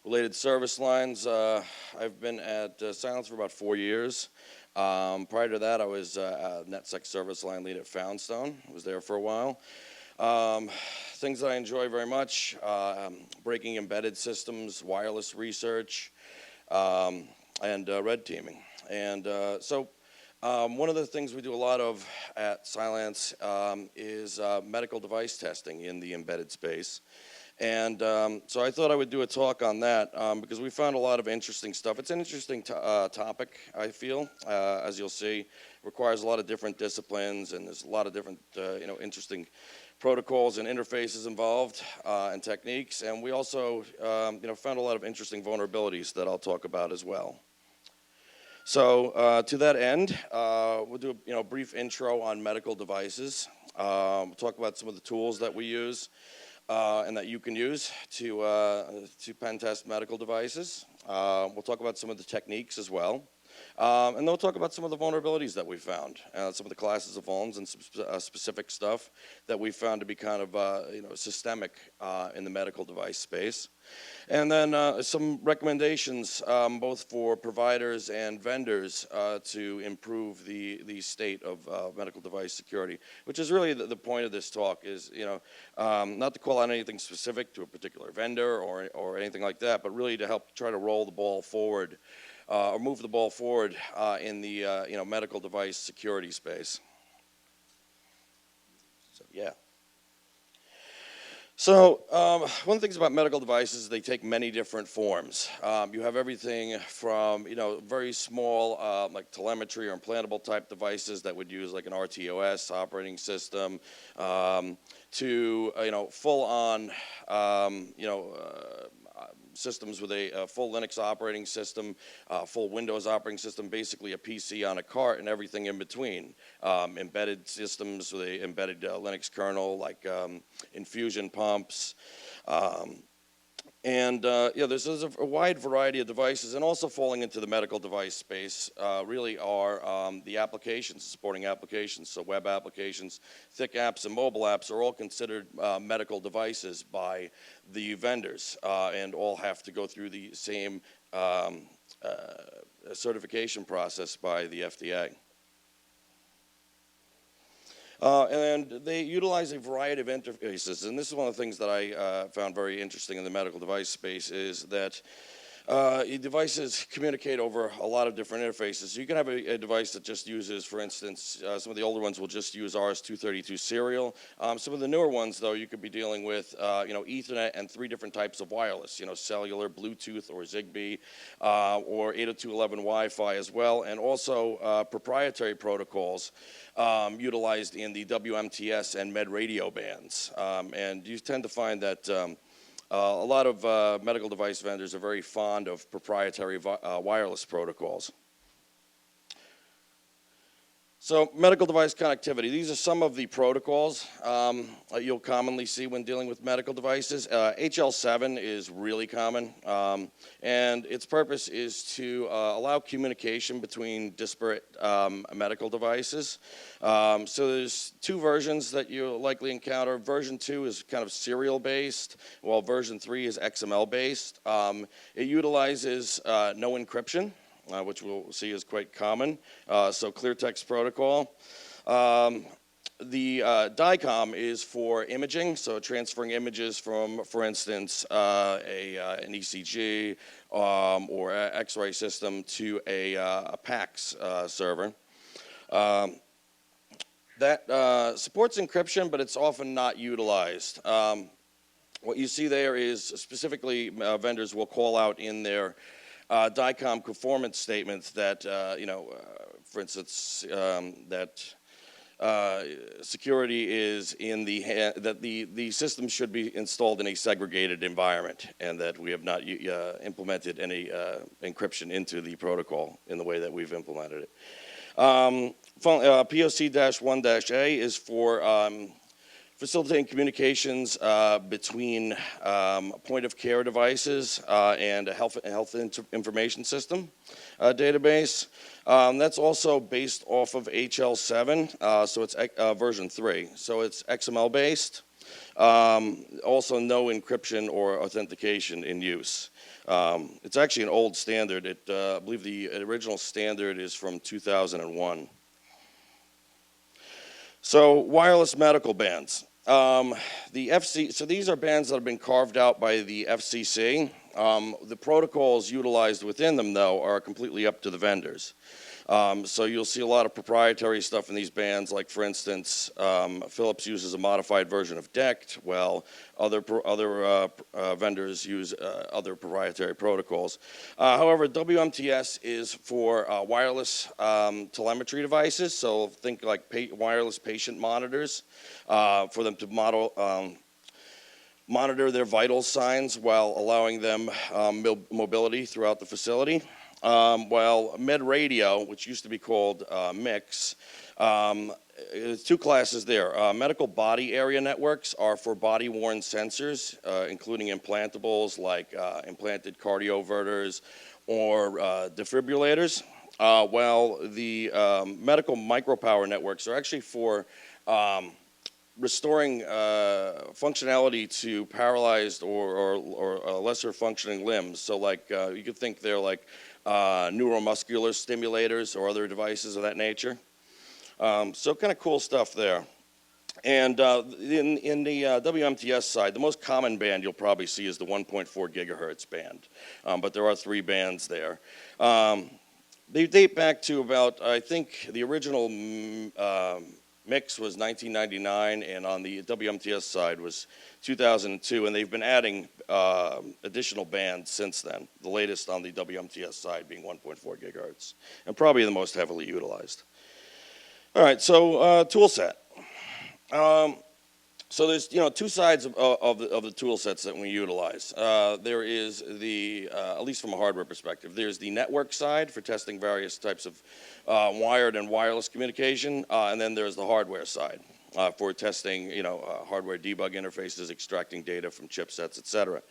related service lines. I've been at Silence for about 4 years. Prior to that, I was a NetSec service line lead at Foundstone. I was there for a while. Things that I enjoy very much, breaking embedded systems, wireless research, and red teaming. And one of the things we do a lot of at Silence is medical device testing in the embedded space. And so I thought I would do a talk on that because we found a lot of interesting stuff. It's an interesting topic, I feel, as you'll see. It requires a lot of different disciplines, and there's a lot of different interesting protocols and interfaces involved and techniques. And we also found a lot of interesting vulnerabilities that I'll talk about as well. So to that end, we'll do a brief intro on medical devices. We'll talk about some of the tools that we use and that you can use to pen test medical devices. We'll talk about some of the techniques as well. And then we'll talk about some of the vulnerabilities that we found, some of the classes of vulns and some specific stuff that we found to be kind of systemic in the medical device space. And then some recommendations both for providers and vendors to improve the state of medical device security, which is really the point of this talk is, not to call out anything specific to a particular vendor or anything like that, but really to help try to roll the ball forward or move the ball forward in the medical device security space. So yeah. So one of the things about medical devices is they take many different forms. You have everything from very small like telemetry or implantable type devices that would use like an RTOS operating system to full on systems with a full Linux operating system, full Windows operating system, basically a PC on a cart and everything in between. Embedded systems with an embedded Linux kernel like infusion pumps. There's a wide variety of devices, and also falling into the medical device space really are the applications, supporting applications. So web applications, thick apps, and mobile apps are all considered medical devices by the vendors and all have to go through the same certification process by the FDA. And they utilize a variety of interfaces, and this is one of the things that I found very interesting in the medical device space is that devices communicate over a lot of different interfaces. So you can have a device that just uses, for instance, some of the older ones will just use RS-232 serial. Some of the newer ones, though, you could be dealing with, Ethernet and 3 different types of wireless, cellular, Bluetooth, or Zigbee, or 802.11 Wi-Fi as well, and also proprietary protocols utilized in the WMTS and med radio bands. And you tend to find that a lot of medical device vendors are very fond of proprietary wireless protocols. So medical device connectivity, these are some of the protocols you'll commonly see when dealing with medical devices. HL7 is really common, and its purpose is to allow communication between disparate medical devices. So there's 2 versions that you'll likely encounter. Version 2 is kind of serial based, while version 3 is XML based. It utilizes no encryption, which we'll see is quite common, so clear text protocol. The DICOM is for imaging, so transferring images from, for instance, an ECG or X-ray system to a PACS server. That supports encryption, but it's often not utilized. What you see there is specifically vendors will call out in their DICOM conformance statements that, for instance, that security is in that the system should be installed in a segregated environment, and that we have not implemented any encryption into the protocol in the way that we've implemented it. POC-1-A is for facilitating communications between point-of-care devices and a health information system database. That's also based off of HL7, so it's version 3. So it's XML based. Also no encryption or authentication in use. It's actually an old standard. I believe the original standard is from 2001. So wireless medical bands. So these are bands that have been carved out by the FCC. The protocols utilized within them, though, are completely up to the vendors. So you'll see a lot of proprietary stuff in these bands, like, for instance, Philips uses a modified version of DECT, while other vendors use other proprietary protocols. However, WMTS is for wireless telemetry devices, so think like wireless patient monitors for them to monitor their vital signs while allowing them mobility throughout the facility. While med radio, which used to be called MIX, there's two classes there. Medical body area networks are for body-worn sensors, including implantables like implanted cardioverters or defibrillators, while the medical micropower networks are actually for restoring functionality to paralyzed or lesser functioning limbs. So like you could think they're like neuromuscular stimulators or other devices of that nature. So kind of cool stuff there. And in the WMTS side, the most common band you'll probably see is the 1.4 gigahertz band. But there are 3 bands there. They date back to about, I think, the original mix was 1999, and on the WMTS side was 2002, and they've been adding additional bands since then, the latest on the WMTS side being 1.4 gigahertz, and probably the most heavily utilized. All right, so tool set. So there's 2 sides of the tool sets that we utilize. There is the, at least from a hardware perspective, there's the network side for testing various types of wired and wireless communication, and then there's the hardware side for testing, hardware debug interfaces, extracting data from chipsets, etc.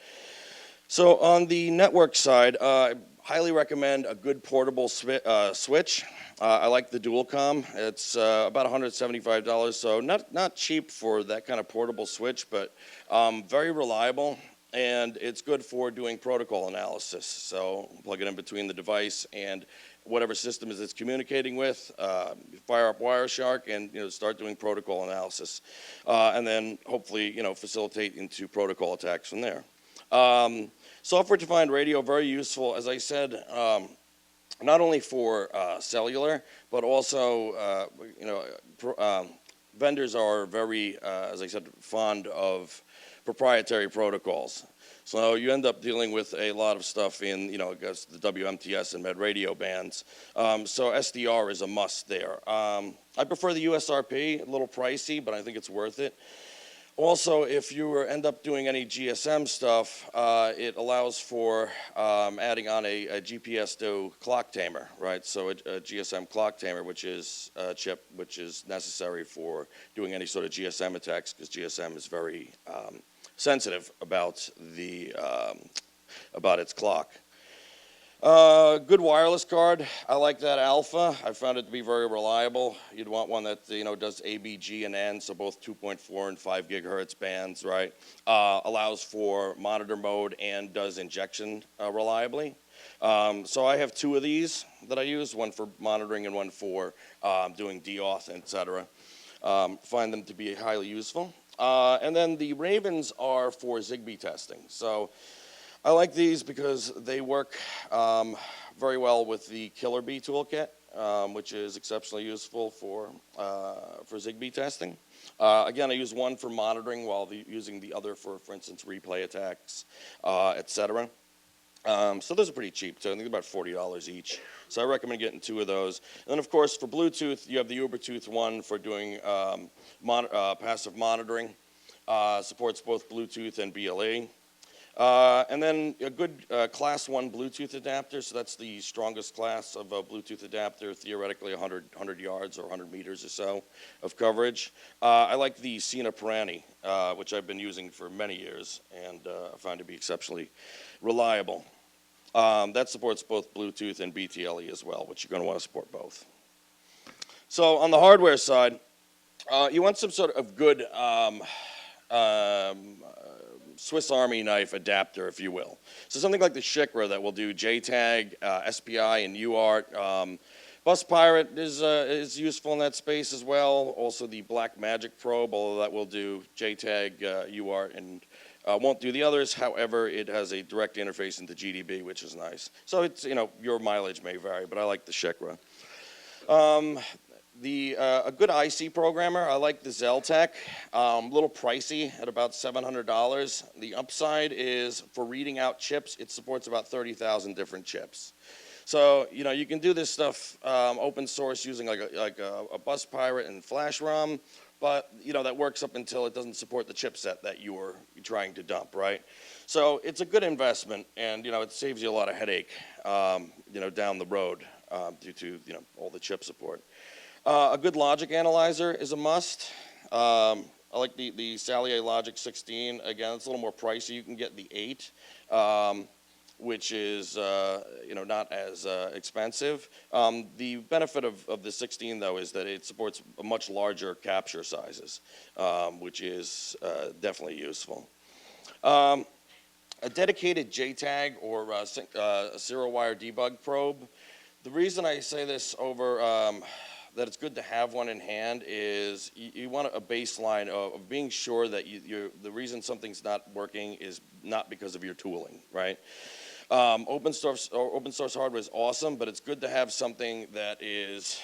So on the network side, I highly recommend a good portable switch. I like the Dualcomm. It's about $175, so not cheap for that kind of portable switch, but very reliable, and it's good for doing protocol analysis. So plug it in between the device and whatever system it's communicating with, fire up Wireshark, and start doing protocol analysis, and then hopefully facilitate into protocol attacks from there. Software-defined radio, very useful, as I said, not only for cellular, but also, vendors are very, as I said, fond of proprietary protocols. So you end up dealing with a lot of stuff in, I guess the WMTS and med radio bands. So SDR is a must there. I prefer the USRP, a little pricey, but I think it's worth it. Also, if you end up doing any GSM stuff, it allows for adding on a GPS to clock tamer, right? So a GSM clock tamer, which is a chip which is necessary for doing any sort of GSM attacks, because GSM is very sensitive about its clock. Good wireless card. I like that Alpha. I found it to be very reliable. You'd want one that does A, B, G, and N, so both 2.4 and 5 gigahertz bands, right? Allows for monitor mode and does injection reliably. So I have 2 of these that I use, one for monitoring and one for doing deauth, etc. Find them to be highly useful. And then the Ravens are for Zigbee testing. So I like these because they work very well with the Killer Bee toolkit, which is exceptionally useful for Zigbee testing. Again, I use one for monitoring while using the other for instance, replay attacks, etc. So those are pretty cheap too. I think about $40 each. So I recommend getting 2 of those. And then, of course, for Bluetooth, you have the Ubertooth one for doing passive monitoring. Supports both Bluetooth and BLE. And then a good class 1 Bluetooth adapter, so that's the strongest class of a Bluetooth adapter, theoretically 100 yards or 100 meters or so of coverage. I like the Sina Pirani, which I've been using for many years, and I find to be exceptionally reliable. That supports both Bluetooth and BTLE as well, which you're going to want to support both. So on the hardware side, you want some sort of good Swiss Army knife adapter, if you will. So something like the Shikra that will do JTAG, SPI, and UART. Bus Pirate is useful in that space as well. Also the Black Magic probe, although that will do JTAG, UART, and won't do the others. However, it has a direct interface into GDB, which is nice. So it's, your mileage may vary, but I like the Shikra. A good IC programmer, I like the Zeltec. A little pricey at about $700. The upside is for reading out chips, it supports about 30,000 different chips. So, you can do this stuff open source using like a Bus Pirate and Flash ROM, but, that works up until it doesn't support the chipset that you were trying to dump, right? So it's a good investment, and, it saves you a lot of headache, down the road due to, all the chip support. A good logic analyzer is a must. I like the Salier Logic 16. Again, it's a little more pricey. You can get the 8. Which is not as expensive. The benefit of the 16 though is that it supports much larger capture sizes, which is definitely useful. A dedicated JTAG or a serial wire debug probe. The reason I say this over that it's good to have one in hand is you want a baseline of being sure that the reason something's not working is not because of your tooling, right? Open source hardware is awesome, but it's good to have something that is,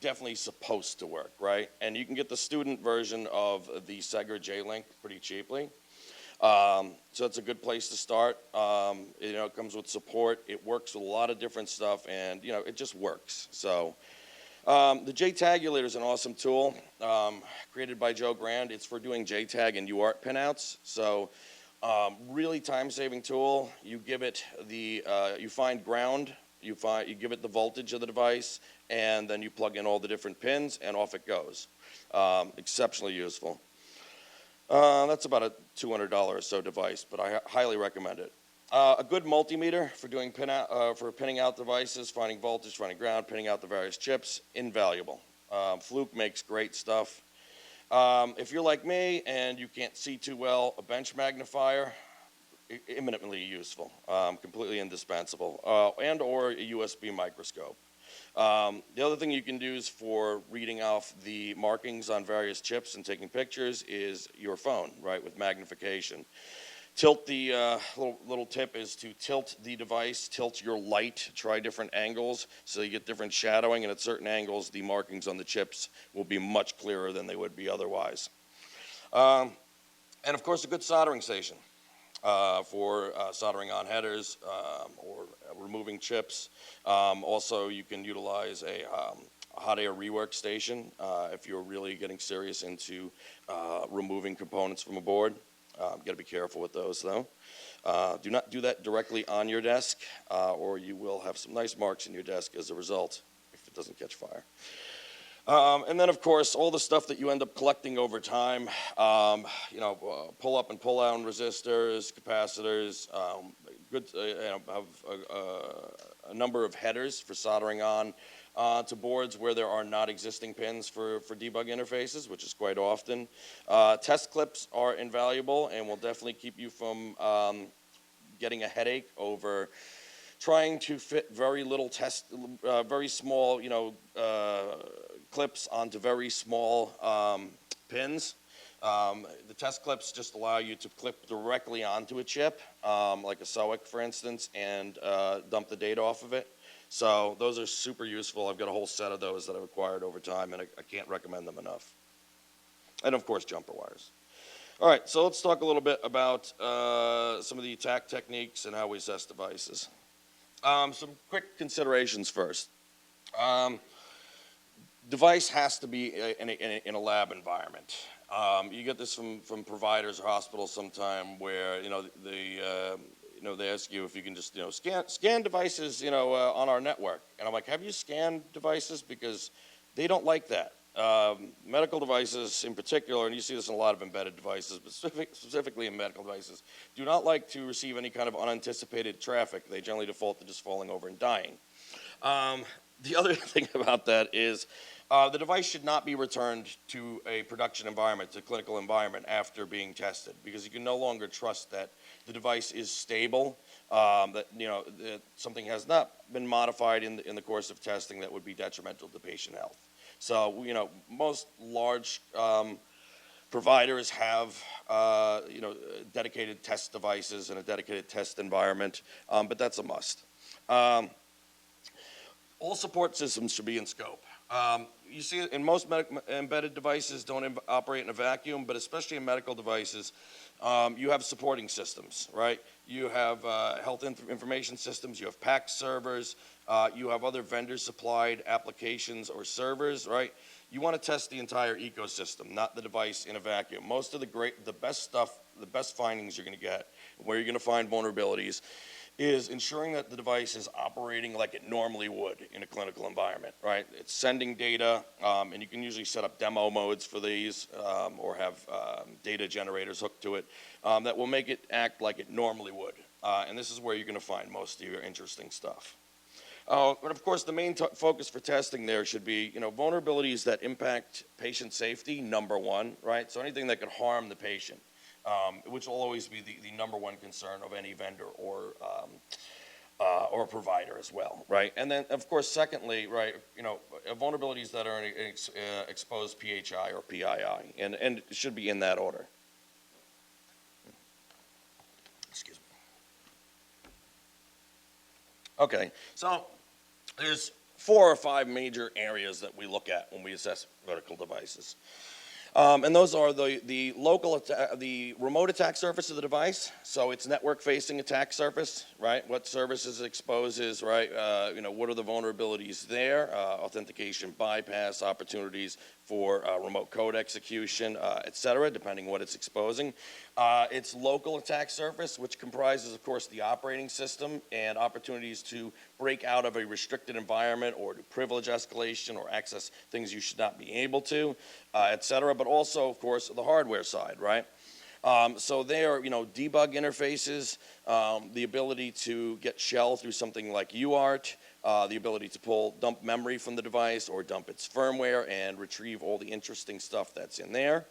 definitely supposed to work, right? And you can get the student version of the Sega J-Link pretty cheaply. So it's a good place to start. It comes with support. It works with a lot of different stuff, and, it just works. So the JTagulator is an awesome tool created by Joe Grand. It's for doing JTAG and UART pinouts. So really time-saving tool. You give it you find ground, you give it the voltage of the device, and then you plug in all the different pins, and off it goes. Exceptionally useful. That's about a $200 or so device, but I highly recommend it. A good multimeter for doing pinning out devices, finding voltage, finding ground, pinning out the various chips, invaluable. Fluke makes great stuff. If you're like me and you can't see too well, a bench magnifier, eminently useful, completely indispensable, and or a USB microscope. The other thing you can do is for reading off the markings on various chips and taking pictures is your phone, right, with magnification. Tilt the little tip is to tilt the device, tilt your light, try different angles so you get different shadowing, and at certain angles the markings on the chips will be much clearer than they would be otherwise. And of course a good soldering station for soldering on headers or removing chips. Also you can utilize a hot air rework station if you're really getting serious into removing components from a board. Got to be careful with those, though. Do not do that directly on your desk, or you will have some nice marks in your desk as a result if it doesn't catch fire. And then, of course, all the stuff that you end up collecting over time, pull up and pull down resistors, capacitors, have a number of headers for soldering on to boards where there are not existing pins for debug interfaces, which is quite often. Test clips are invaluable and will definitely keep you from getting a headache over trying to fit very little very small, clips onto very small pins. The test clips just allow you to clip directly onto a chip, like a SOIC, for instance, and dump the data off of it. So those are super useful. I've got a whole set of those that I've acquired over time, and I can't recommend them enough. And of course, jumper wires. All right, so let's talk a little bit about some of the attack techniques and how we assess devices. Some quick considerations first. Device has to be in a lab environment. You get this from providers or hospitals sometime where they ask you if you can just scan devices on our network, and I'm like, have you scanned devices? Because they don't like that. Medical devices in particular, and you see this in a lot of embedded devices, but specifically in medical devices, do not like to receive any kind of unanticipated traffic. They generally default to just falling over and dying. The other thing about that is The device should not be returned to a production environment, to a clinical environment after being tested, because you can no longer trust that the device is stable, that that something has not been modified in the course of testing that would be detrimental to patient health. So most large providers have dedicated test devices and a dedicated test environment, but that's a must. All support systems should be in scope. You see, in most embedded devices don't operate in a vacuum, but especially in medical devices, you have supporting systems, right? You have health information systems, you have PACS servers, you have other vendor-supplied applications or servers, right? You want to test the entire ecosystem, not the device in a vacuum. Most of the best stuff, the best findings you're going to get, where you're going to find vulnerabilities, is ensuring that the device is operating like it normally would in a clinical environment, right? It's sending data, and you can usually set up demo modes for these or have data generators hooked to it that will make it act like it normally would. And this is where you're going to find most of your interesting stuff. But of course, the main focus for testing there should be, vulnerabilities that impact patient safety, number one, right? So anything that could harm the patient. Which will always be the number one concern of any vendor or provider as well, right? And then, of course, secondly, right, vulnerabilities that are in exposed PHI or PII, and it should be in that order. Excuse me. Okay, so there's 4 or 5 major areas that we look at when we assess medical devices. And those are the remote attack surface of the device. So it's network-facing attack surface, right? What services it exposes, right? What are the vulnerabilities there? Authentication bypass opportunities for remote code execution, et cetera, depending what it's exposing. It's local attack surface, which comprises, of course, the operating system and opportunities to break out of a restricted environment or to privilege escalation or access things you should not be able to, et cetera, but also, of course, the hardware side, right? So there, debug interfaces, the ability to get shell through something like UART, the ability to dump memory from the device or dump its firmware and retrieve all the interesting stuff that's in there,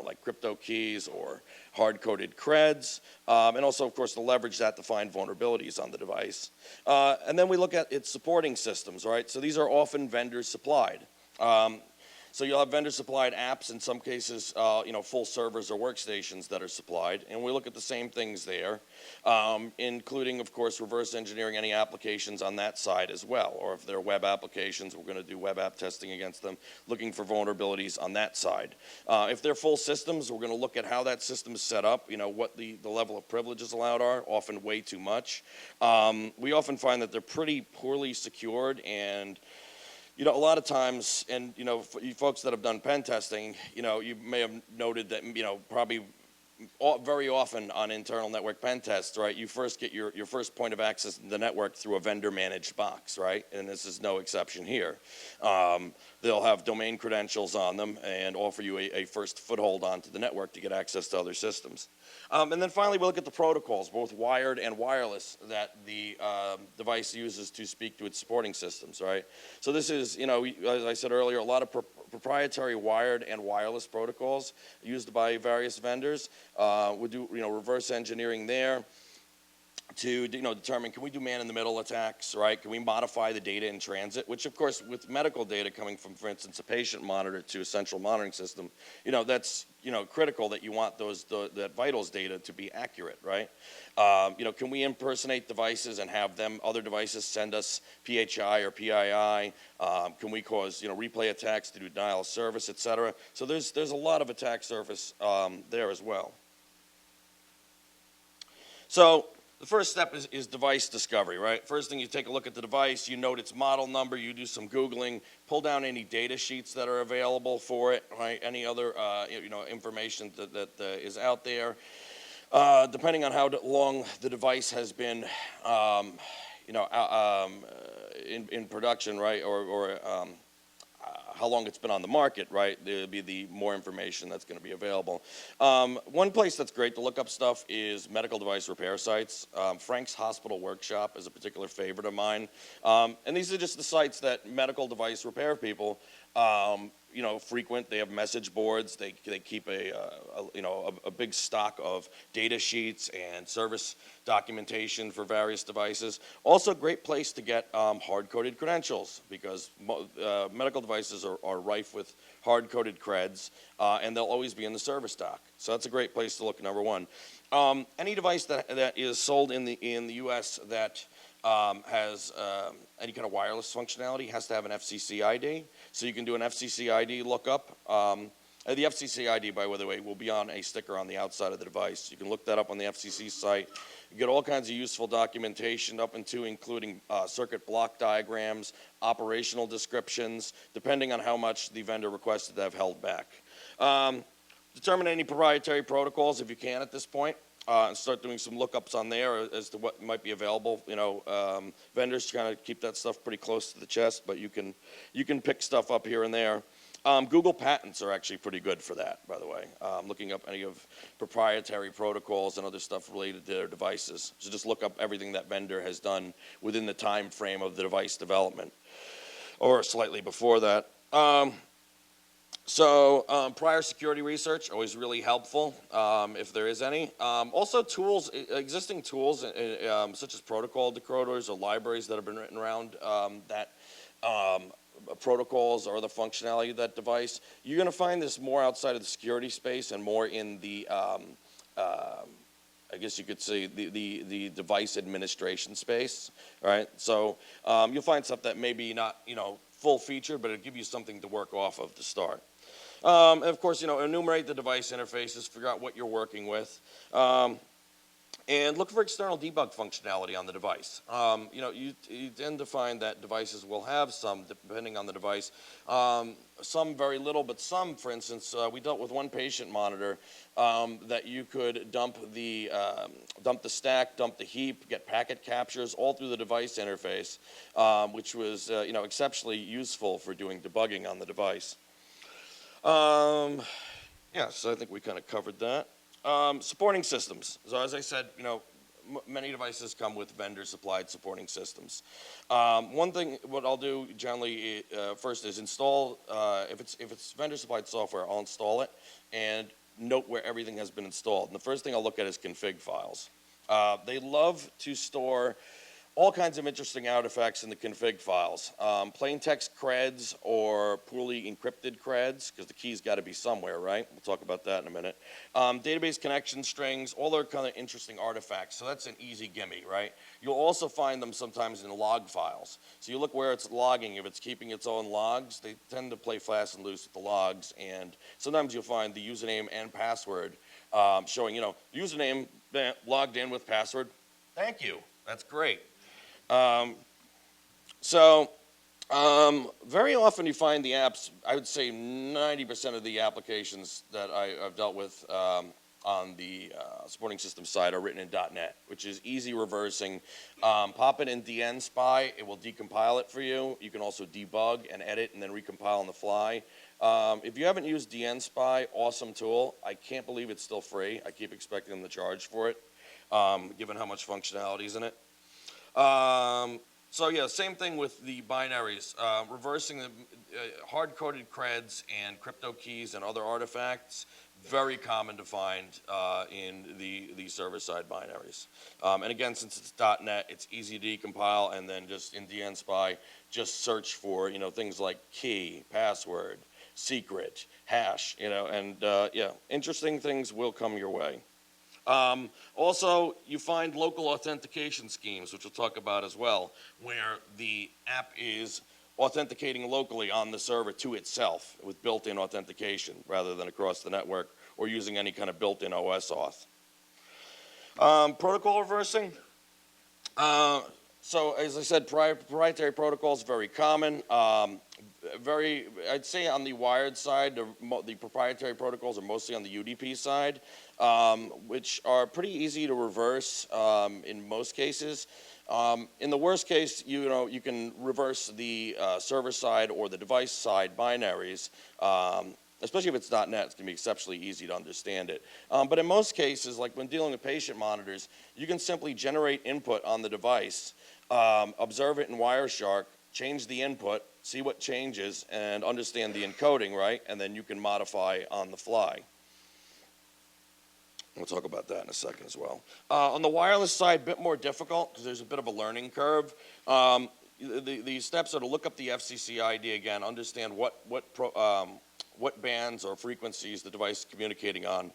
like crypto keys or hard-coded creds, and also, of course, to leverage that to find vulnerabilities on the device. And then we look at its supporting systems, right? So these are often vendor-supplied. So you'll have vendor-supplied apps, in some cases, full servers or workstations that are supplied, and we look at the same things there, including, of course, reverse engineering any applications on that side as well, or if they're web applications, we're going to do web app testing against them, looking for vulnerabilities on that side. If they're full systems, we're going to look at how that system is set up, what the level of privileges allowed are, often way too much. We often find that they're pretty poorly secured, and a lot of times, and for you folks that have done pen testing, you may have noted that, probably very often on internal network pen tests, right, you first get your first point of access to the network through a vendor-managed box, right? And this is no exception here. They'll have domain credentials on them and offer you a first foothold onto the network to get access to other systems. And then finally, we'll look at the protocols, both wired and wireless, that the device uses to speak to its supporting systems, right? So this is, as I said earlier, a lot of proprietary wired and wireless protocols used by various vendors. We do, reverse engineering there to determine, can we do man-in-the-middle attacks, right? Can we modify the data in transit? Which, of course, with medical data coming from, for instance, a patient monitor to a central monitoring system, that's critical that you want that vitals data to be accurate, right? Can we impersonate devices and have other devices send us PHI or PII? Can we cause replay attacks to do denial of service, et cetera? So there's a lot of attack surface there as well. So the first step is device discovery, right? First thing, you take a look at the device, you note its model number, you do some Googling, pull down any data sheets that are available for it, right? Any other, information that is out there. Depending on how long the device has been, in production, right? Or how long it's been on the market, right? There'll be the more information that's going to be available. One place that's great to look up stuff is medical device repair sites. Frank's Hospital Workshop is a particular favorite of mine. And these are just the sites that medical device repair people frequent. They have message boards. They keep a big stock of data sheets and service documentation for various devices. Also, a great place to get hard-coded credentials, because medical devices are rife with hard-coded creds, and they'll always be in the service doc. So that's a great place to look, number one. Any device that is sold in the U.S. that has any kind of wireless functionality has to have an FCC ID. So you can do an FCC ID lookup. The FCC ID, by the way, will be on a sticker on the outside of the device. You can look that up on the FCC site. You get all kinds of useful documentation up into including circuit block diagrams, operational descriptions, depending on how much the vendor requested to have held back. Determine any proprietary protocols if you can at this point. And start doing some lookups on there as to what might be available. Vendors kind of keep that stuff pretty close to the chest, but you can pick stuff up here and there. Google patents are actually pretty good for that, by the way. Looking up any of proprietary protocols and other stuff related to their devices. So just look up everything that vendor has done within the time frame of the device development, or slightly before that. Prior security research, always really helpful, if there is any. Also tools, existing tools, such as protocol decoders or libraries that have been written around that protocols or the functionality of that device. You're going to find this more outside of the security space and more in the, I guess you could say, the device administration space, right? So you'll find stuff that may be not, full featured, but it'll give you something to work off of to start. And of course, enumerate the device interfaces, figure out what you're working with, and look for external debug functionality on the device. You tend to find that devices will have some, depending on the device, some very little, but some, for instance, we dealt with one patient monitor that you could dump the stack, dump the heap, get packet captures all through the device interface, which was exceptionally useful for doing debugging on the device. So I think we kind of covered that. Supporting systems. So as I said, many devices come with vendor-supplied supporting systems. One thing, what I'll do generally first is install. If it's vendor-supplied software, I'll install it and note where everything has been installed. And the first thing I'll look at is config files. They love to store all kinds of interesting artifacts in the config files. Plain text creds or poorly encrypted creds, because the key's got to be somewhere, right? We'll talk about that in a minute. Database connection strings, all their kind of interesting artifacts. So that's an easy gimme, right? You'll also find them sometimes in log files. So you look where it's logging. If it's keeping its own logs, they tend to play fast and loose with the logs. And sometimes you'll find the username and password showing, username logged in with password. Thank you. That's great. Very often you find the apps, I would say 90% of the applications that I've dealt with on the supporting system side are written in .NET, which is easy reversing. Pop it in dnspy, it will decompile it for you. You can also debug and edit and then recompile on the fly. If you haven't used dnspy, awesome tool. I can't believe it's still free. I keep expecting them to charge for it, given how much functionality is in it. Same thing with the binaries. Reversing the hard-coded creds and crypto keys and other artifacts, very common to find in the server-side binaries. And again, since it's .NET, it's easy to decompile, and then just in dnspy, just search for things like key, password, secret, hash, interesting things will come your way. Also, you find local authentication schemes, which we'll talk about as well, where the app is authenticating locally on the server to itself with built-in authentication rather than across the network or using any kind of built-in OS auth. Protocol reversing. So as I said, proprietary protocols, very common. I'd say on the wired side, the proprietary protocols are mostly on the UDP side, which are pretty easy to reverse in most cases. In the worst case, you can reverse the server side or the device side binaries. Especially if it's .NET, it's going to be exceptionally easy to understand it. But in most cases, like when dealing with patient monitors, you can simply generate input on the device, observe it in Wireshark, change the input, see what changes, and understand the encoding, right? And then you can modify on the fly. We'll talk about that in a second as well. On the wireless side, a bit more difficult because there's a bit of a learning curve. The steps are to look up the FCC ID again, understand what bands or frequencies the device is communicating on.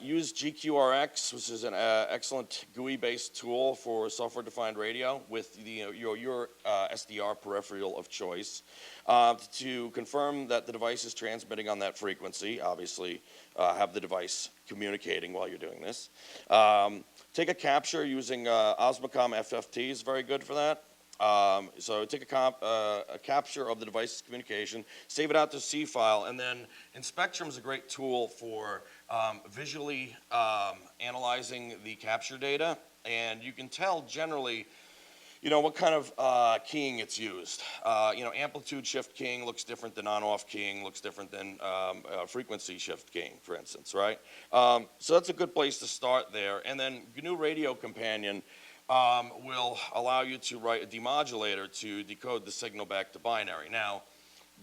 Use GQRX, which is an excellent GUI-based tool for software-defined radio with your SDR peripheral of choice to confirm that the device is transmitting on that frequency. Obviously, have the device communicating while you're doing this. Take a capture using Osmocom FFT is very good for that. So take a capture of the device's communication, save it out to C file, and then Inspectrum is a great tool for visually analyzing the capture data, and you can tell generally, what kind of keying it's used. Amplitude shift keying looks different than on-off keying, looks different than frequency shift keying, for instance, right? So that's a good place to start there. And then GNU Radio Companion will allow you to write a demodulator to decode the signal back to binary. Now,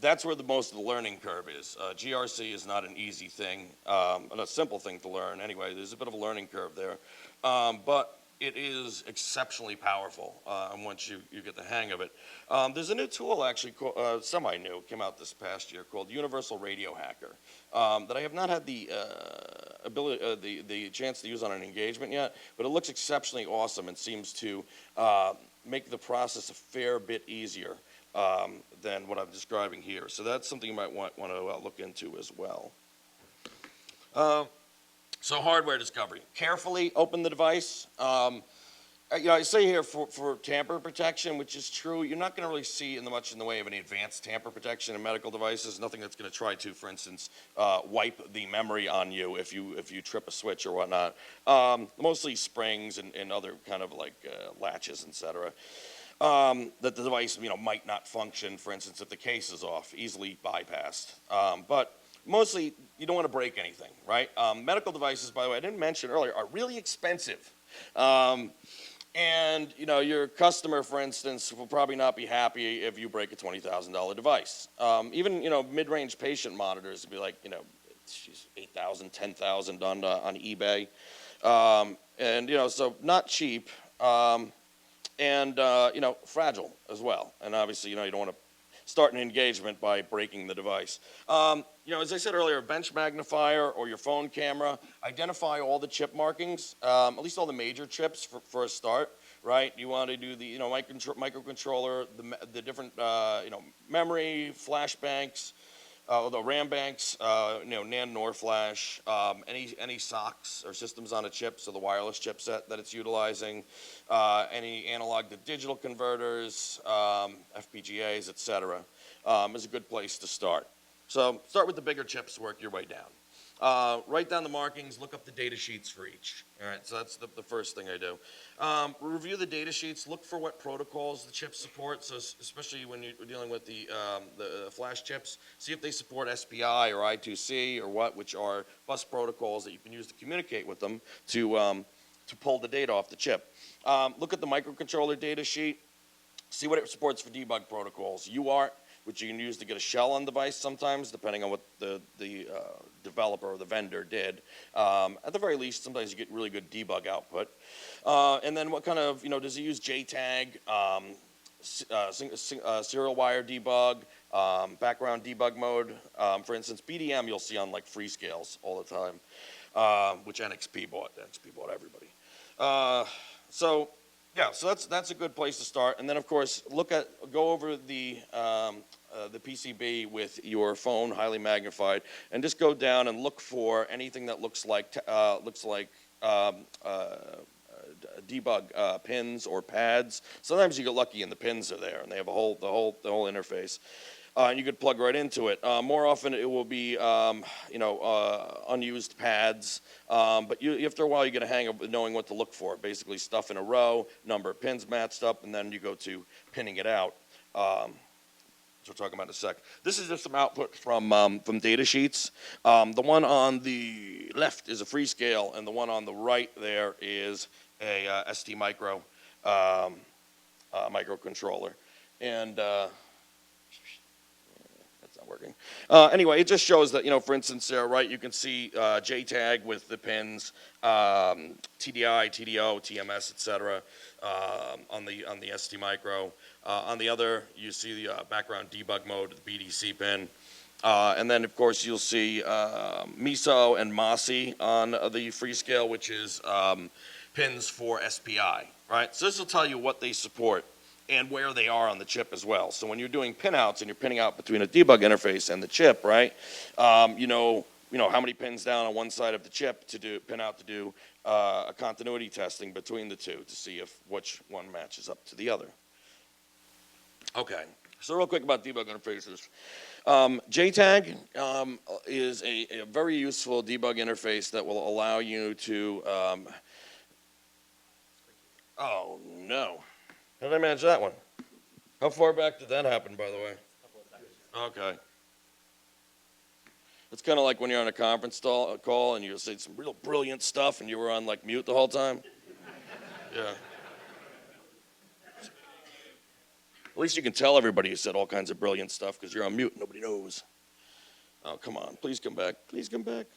that's where most of the learning curve is. GRC is not an easy thing, a simple thing to learn. Anyway, there's a bit of a learning curve there. But it is exceptionally powerful once you get the hang of it. There's a new tool, actually, semi-new, came out this past year, called Universal Radio Hacker, that I have not had the the chance to use on an engagement yet, but it looks exceptionally awesome and seems to make the process a fair bit easier than what I'm describing here. So that's something you might want to look into as well. So hardware discovery. Carefully open the device. I say here for tamper protection, which is true, you're not going to really see much in the way of any advanced tamper protection in medical devices. Nothing that's going to try to, for instance, wipe the memory on you if you trip a switch or whatnot. Mostly springs and other kind of like latches, etc. That the device might not function, for instance, if the case is off, easily bypassed. But mostly, you don't want to break anything, right? Medical devices, by the way, I didn't mention earlier, are really expensive. And your customer, for instance, will probably not be happy if you break a $20,000 device. Even mid-range patient monitors would be like $8,000, $10,000 on eBay, and so not cheap, and fragile as well. And obviously, you don't want to start an engagement by breaking the device. As I said earlier, bench magnifier or your phone camera, identify all the chip markings, at least all the major chips for a start, right? You want to do the microcontroller, the different memory, flash banks, the RAM banks, NAND, NOR flash, any SOCs or systems on a chip, so the wireless chipset that it's utilizing, any analog to digital converters, FPGAs, etc. Is a good place to start. So start with the bigger chips, work your way down. Write down the markings, look up the data sheets for each. All right, so that's the first thing I do. Review the data sheets, look for what protocols the chips support, so especially when you're dealing with the flash chips, see if they support SPI or I2C or which are bus protocols that you can use to communicate with them to pull the data off the chip. Look at the microcontroller data sheet, see what it supports for debug protocols. UART, which you can use to get a shell on the device sometimes, depending on what the developer or the vendor did. At the very least, sometimes you get really good debug output. And then what kind of, does it use JTAG, serial wire debug, background debug mode? For instance, BDM you'll see on like Freescales all the time, which NXP bought. NXP bought everybody. So that's a good place to start. And then, of course, go over the PCB with your phone, highly magnified, and just go down and look for anything that looks like debug pins or pads. Sometimes you get lucky and the pins are there, and they have the whole interface. and you could plug right into it. More often it will be, unused pads, but after a while you get a hang of knowing what to look for. Basically stuff in a row, number of pins matched up, and then you go to pinning it out. Which we'll talk about in a sec. This is just some output from data sheets. The one on the left is a Freescale, and the one on the right there is a ST Micro microcontroller. And that's not working. Anyway, it just shows that, for instance, right, you can see JTAG with the pins, TDI, TDO, TMS, etc. On the ST Micro. On the other, you see the background debug mode, the BDC pin. And then, of course, you'll see MISO and MOSI on the Freescale, which is pins for SPI, right? So this will tell you what they support and where they are on the chip as well. So when you're doing pinouts and you're pinning out between a debug interface and the chip, right? You know how many pins down on one side of the chip to pin out to do a continuity testing between the two to see if which one matches up to the other. Okay, so real quick about debug interfaces. JTAG is a very useful debug interface that will allow you to, oh no, how did I manage that one? How far back did that happen, by the way? Okay. It's kind of like when you're on a conference call and you say some real brilliant stuff and you were on like mute the whole time. Yeah. At least you can tell everybody you said all kinds of brilliant stuff because you're on mute and nobody knows. Oh, come on. Please come back. Please come back.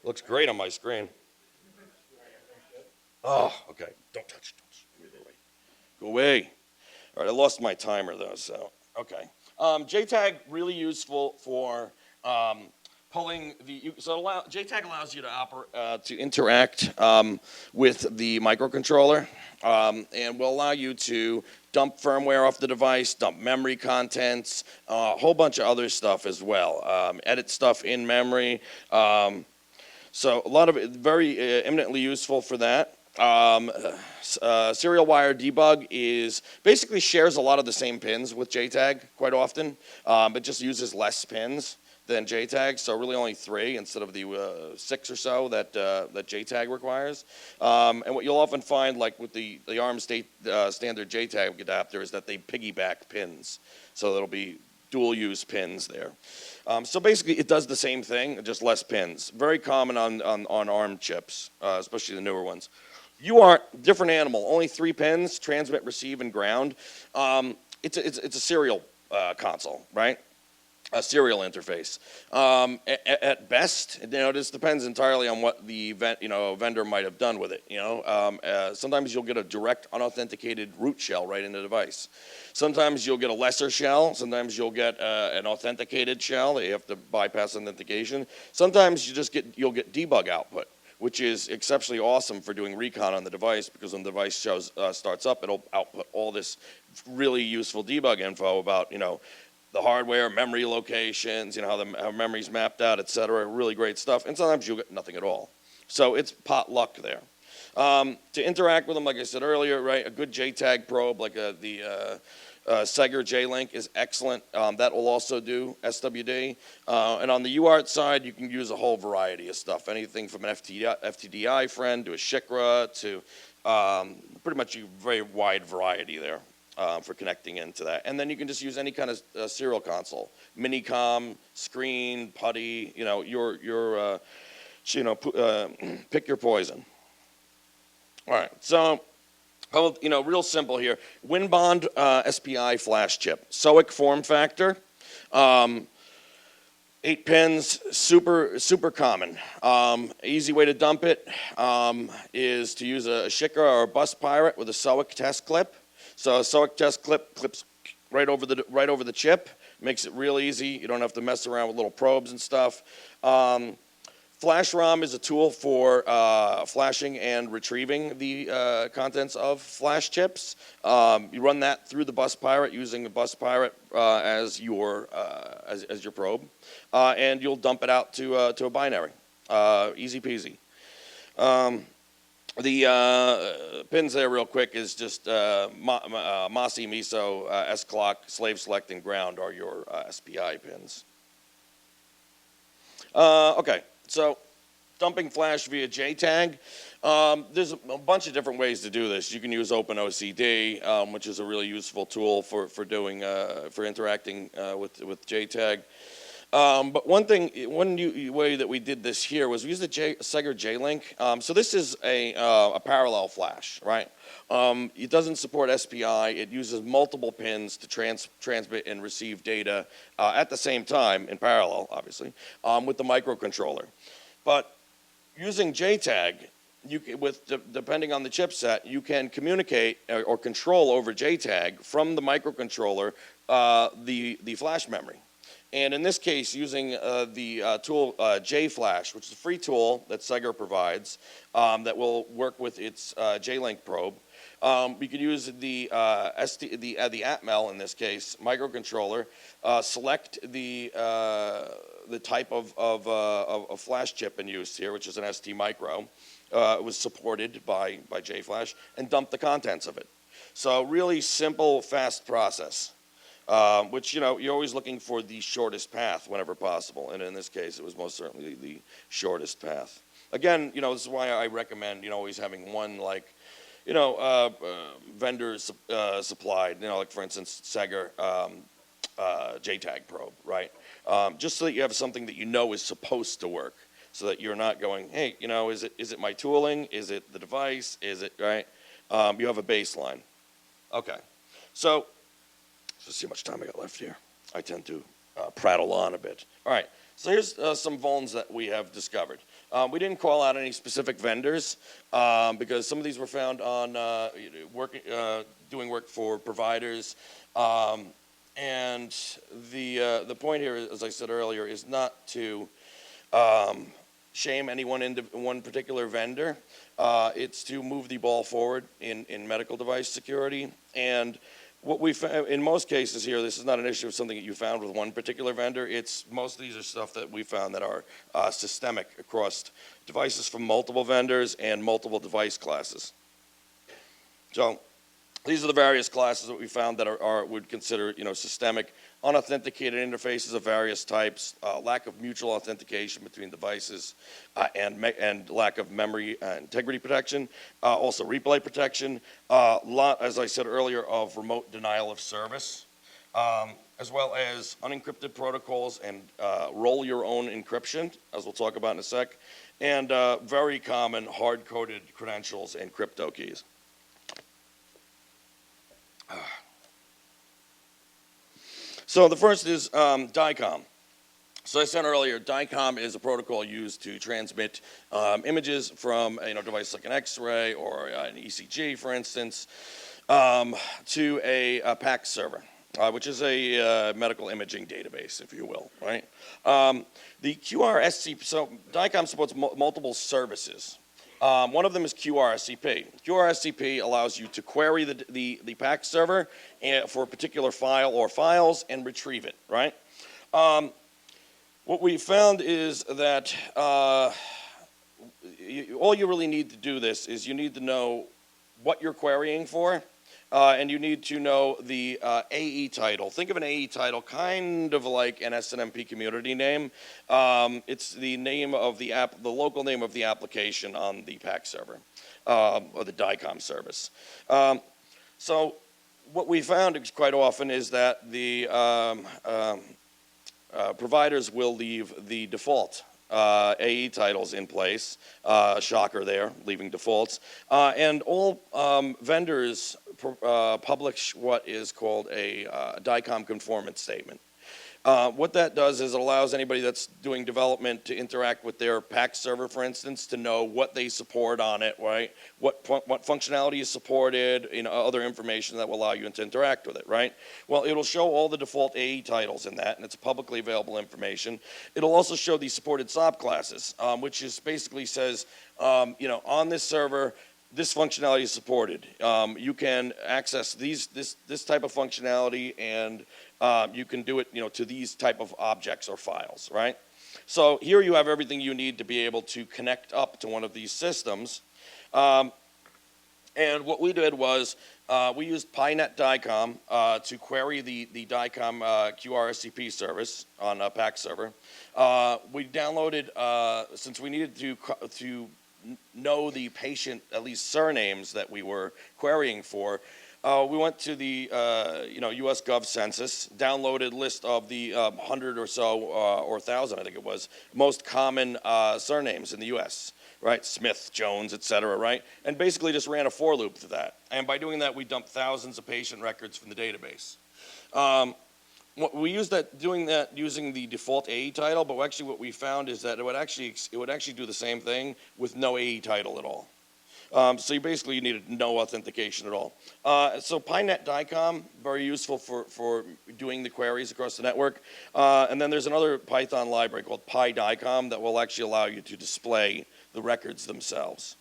Looks great on my screen. Oh, okay. Don't touch. Don't. Go away. All right, I lost my timer though, so, okay. JTAG really useful for pulling the, JTAG allows you to interact with the microcontroller and will allow you to dump firmware off the device, dump memory contents, a whole bunch of other stuff as well. Edit stuff in memory. So a lot of it very eminently useful for that. Serial wire debug basically shares a lot of the same pins with JTAG quite often, but just uses less pins than JTAG, so really only 3 instead of the 6 or so that JTAG requires. And what you'll often find, like with the ARM standard JTAG adapter, is that they piggyback pins, so there'll be dual-use pins there. So basically, it does the same thing, just less pins. Very common on ARM chips, especially the newer ones. UART, different animal, only 3 pins, transmit, receive, and ground. It's a serial console, right? A serial interface. At best, this depends entirely on what the vendor might have done with it. Sometimes you'll get a direct unauthenticated root shell right in the device. Sometimes you'll get a lesser shell. Sometimes you'll get an authenticated shell that you have to bypass authentication. Sometimes you'll get debug output, which is exceptionally awesome for doing recon on the device, because when the device starts up, it'll output all this really useful debug info about the hardware, memory locations, how memory's mapped out, et cetera. Really great stuff. And sometimes you'll get nothing at all. So it's pot luck there. To interact with them, like I said earlier, right, a good JTAG probe like the Seger J-Link is excellent. That will also do SWD. And on the UART side, you can use a whole variety of stuff. Anything from an FTDI friend to a SHICRA to pretty much a very wide variety there. For connecting into that. And then you can just use any kind of serial console. Minicom, screen, putty, pick your poison. All right, so, real simple here. WinBond SPI flash chip. SOIC form factor. 8 pins, super common. Easy way to dump it is to use a SHICRA or a Bus Pirate with a SOIC test clip. So a SOIC test clip clips right over the chip, makes it real easy. You don't have to mess around with little probes and stuff. Flash ROM is a tool for flashing and retrieving the contents of flash chips. You run that through the Bus Pirate using the Bus Pirate as your probe, and you'll dump it out to a binary. Easy peasy. The pins there real quick is just Mossy, Miso, S-Clock, Slave Select, and Ground are your SPI pins. Okay, so dumping flash via JTAG. There's a bunch of different ways to do this. You can use OpenOCD, which is a really useful tool for interacting with JTAG. But one way that we did this here was we used the Seger J-Link. So this is a parallel flash, right? It doesn't support SPI. It uses multiple pins to transmit and receive data at the same time, in parallel, obviously, with the microcontroller. But using JTAG, depending on the chipset, you can communicate or control over JTAG from the microcontroller the flash memory. And in this case, using the tool JFlash, which is a free tool that Seger provides that will work with its J-Link probe, we could use the Atmel, in this case, microcontroller, select the type of flash chip in use here, which is an ST Micro. It was supported by JFlash, and dump the contents of it. So really simple, fast process. Which, you're always looking for the shortest path whenever possible. And in this case, it was most certainly the shortest path. Again, this is why I recommend, always having one, vendor supplied, like, for instance, Seger JTAG probe, right? Just so that you have something that is supposed to work. So that you're not going, hey, is it my tooling? Is it the device? Is it, right? You have a baseline. Okay. So, let's see how much time I got left here. I tend to prattle on a bit. All right, so here's some vulns that we have discovered. We didn't call out any specific vendors because some of these were found on doing work for providers. And the point here, as I said earlier, is not to shame any one particular vendor. It's to move the ball forward in medical device security. And what we found, in most cases here, this is not an issue of something that you found with one particular vendor. Most of these are stuff that we found that are systemic across devices from multiple vendors and multiple device classes. So these are the various classes that we found that would consider systemic. Unauthenticated interfaces of various types, lack of mutual authentication between devices, and lack of memory integrity protection, also replay protection, as I said earlier, of remote denial of service, as well as unencrypted protocols and roll your own encryption, as we'll talk about in a sec, and very common hard-coded credentials and crypto keys. So the first is DICOM. So I said earlier, DICOM is a protocol used to transmit images from a device like an X-ray or an ECG, for instance, to a PACS server, which is a medical imaging database, if you will, right? The QRSCP, so DICOM supports multiple services. One of them is QRSCP. QRSCP allows you to query the PACS server for a particular file or files and retrieve it, right? What we found is that all you really need to do this is you need to know what you're querying for, and you need to know the AE title. Think of an AE title kind of like an SNMP community name. It's the name of the local name of the application on the PACS server, or the DICOM service. So what we found quite often is that the providers will leave the default AE titles in place. Shocker there, leaving defaults. And all vendors publish what is called a DICOM conformance statement. What that does is it allows anybody that's doing development to interact with their PACS server, for instance, to know what they support on it, right? What functionality is supported, other information that will allow you to interact with it, right? Well, it'll show all the default AE titles in that, and it's publicly available information. It'll also show the supported SOP classes, which is basically says, on this server, this functionality is supported. You can access this type of functionality, and you can do it, to these type of objects or files, right? So here you have everything you need to be able to connect up to one of these systems. And what we did was we used PyNet DICOM to query the DICOM QRSCP service on a PAC server. We downloaded, since we needed to know the patient, at least surnames that we were querying for, we went to the U.S. Gov Census, downloaded list of the 100 or so, or 1,000, I think it was, most common surnames in the U.S., right? Smith, Jones, et cetera, right? And basically just ran a for loop to that. And by doing that, we dumped thousands of patient records from the database. We used that, doing that using the default AE title, but actually what we found is that it would actually do the same thing with no AE title at all. So you basically needed no authentication at all. So PyNet DICOM, very useful for doing the queries across the network. And then there's another Python library called PyDICOM that will actually allow you to display the records themselves.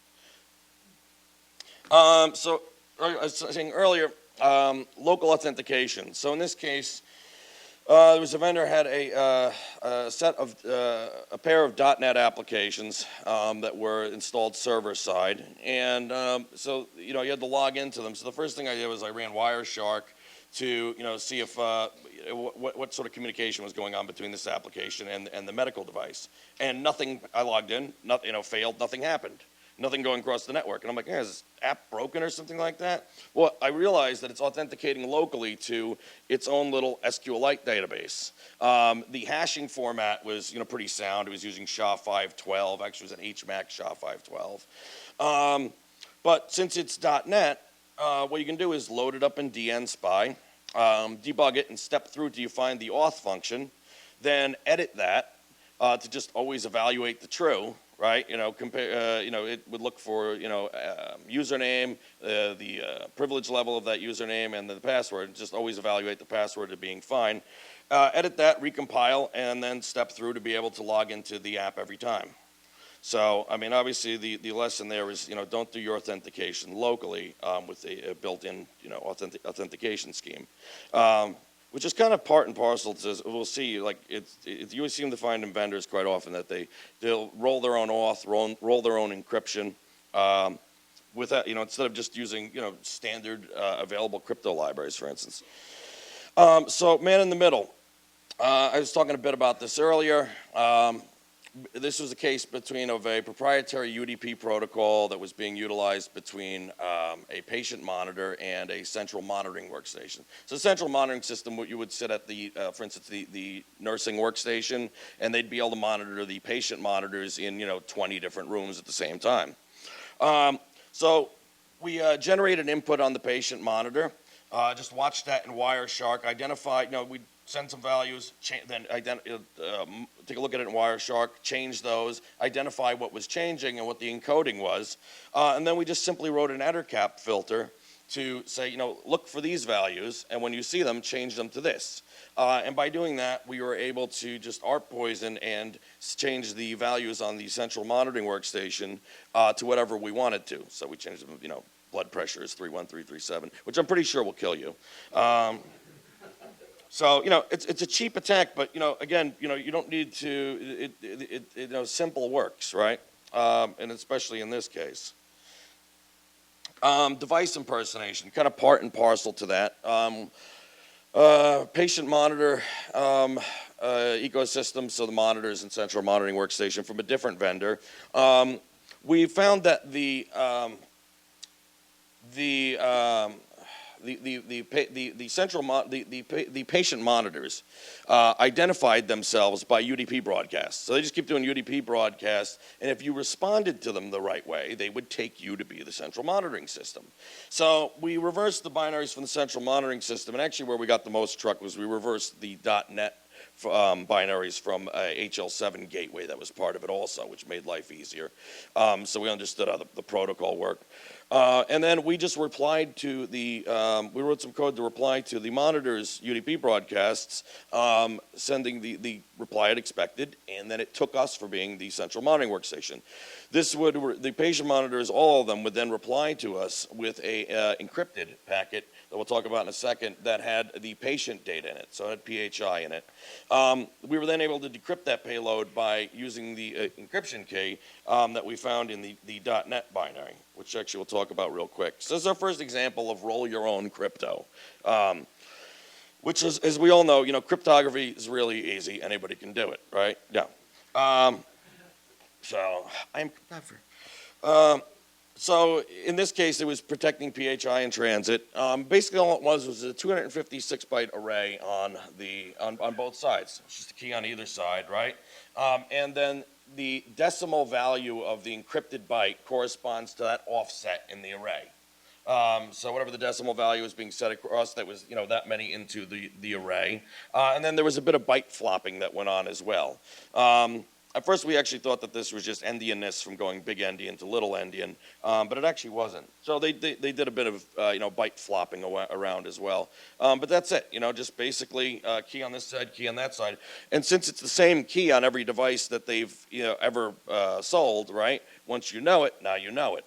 So I was saying earlier, local authentication. So in this case, there was a vendor had a pair of .NET applications that were installed server side, and so you had to log into them. So the first thing I did was I ran Wireshark to see if what sort of communication was going on between this application and the medical device, and nothing. I logged in, nothing failed, nothing happened. Nothing going across the network. And I'm like, is this app broken or something like that? Well, I realized that it's authenticating locally to its own little SQLite database. The hashing format was pretty sound. It was using SHA-512. Actually, it was an HMAC SHA-512. But since it's .NET, what you can do is load it up in DNSpy, debug it, and step through till you find the auth function, then edit that to just always evaluate the true. Right, compare. It would look for username, the privilege level of that username, and the password. Just always evaluate the password as being fine. Edit that, recompile, and then step through to be able to log into the app every time. So, I mean, obviously, the lesson there is don't do your authentication locally with a built-in authentication scheme. Which is kind of part and parcel to, we'll see, like you seem to find in vendors quite often that they'll roll their own auth, roll their own encryption, with that, instead of just using, standard available crypto libraries, for instance. So man in the middle, I was talking a bit about this earlier. This was a case of a proprietary UDP protocol that was being utilized between a patient monitor and a central monitoring workstation. So the central monitoring system, what you would sit at for instance, the nursing workstation, and they'd be able to monitor the patient monitors in 20 different rooms at the same time. So we generated input on the patient monitor, just watched that in Wireshark, identified, we send some values, then take a look at it in Wireshark, change those, identify what was changing and what the encoding was, and then we just simply wrote an ettercap filter to say, look for these values, and when you see them, change them to this. And by doing that, we were able to just ARP poison and change the values on the central monitoring workstation to whatever we wanted to. So we changed them, blood pressure is 31337, which I'm pretty sure will kill you. So, it's a cheap attack, but, again, you don't need to, simple works, right? And especially in this case. Device impersonation, kind of part and parcel to that. Patient monitor ecosystem, so the monitors and central monitoring workstation from a different vendor. We found that the patient monitors identified themselves by UDP broadcasts. So they just keep doing UDP broadcasts, and if you responded to them the right way, they would take you to be the central monitoring system. So we reversed the binaries from the central monitoring system, and actually where we got the most truck was we reversed the .NET binaries from HL7 gateway that was part of it also, which made life easier. So we understood how the protocol worked. And then we just replied to we wrote some code to reply to the monitor's UDP broadcasts, sending the reply it expected, and then it took us for being the central monitoring workstation. The patient monitors, all of them, would then reply to us with a encrypted packet that we'll talk about in a second that had the patient data in it, so it had PHI in it. We were then able to decrypt that payload by using the encryption key that we found in the .NET binary. which actually we'll talk about real quick. So this is our first example of roll your own crypto, which is, as we all know, cryptography is really easy. Anybody can do it, right? Yeah. So I'm so in this case, it was protecting PHI in transit. Basically, all it was a 256-byte array on both sides. It's just a key on either side, right? And then the decimal value of the encrypted byte corresponds to that offset in the array. So whatever the decimal value is being set across, that was that many into the array. And then there was a bit of byte flopping that went on as well. At first, we actually thought that this was just endianness from going big endian to little endian, but it actually wasn't. So they did a bit of byte flopping around as well. But that's it. Just basically key on this side, key on that side. And since it's the same key on every device that they've ever sold, right? Once you know it, now you know it.